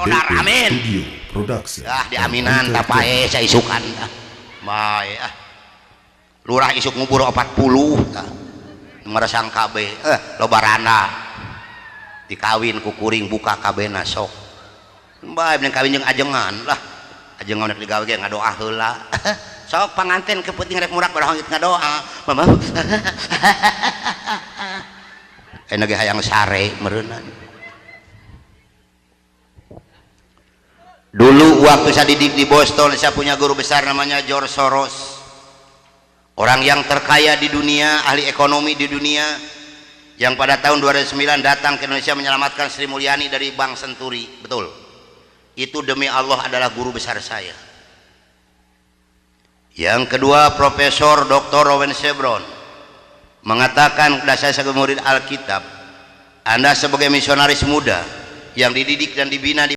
modar. Amin. Diaminan tapae saya isukan bae lurah isuk ngubur 40 meresang KB lobarana dikawin ku kuring buka kabena sok bae bener kawin jeung ajengan lah ajengan rek digawe ge ngadoa heula sok panganten kepenting rek murak barang ngadoa mama enak ge hayang sare meureunna. Dulu waktu saya didik di Boston, saya punya guru besar namanya George Soros, orang yang terkaya di dunia, ahli ekonomi di dunia, yang pada tahun 2009 datang ke Indonesia menyelamatkan Sri Mulyani dari Bank Senturi. Betul, itu demi Allah adalah guru besar saya. Yang kedua, Profesor Dr. Rowan Chevron mengatakan kepada saya sebagai murid Alkitab, Anda sebagai misionaris muda yang dididik dan dibina di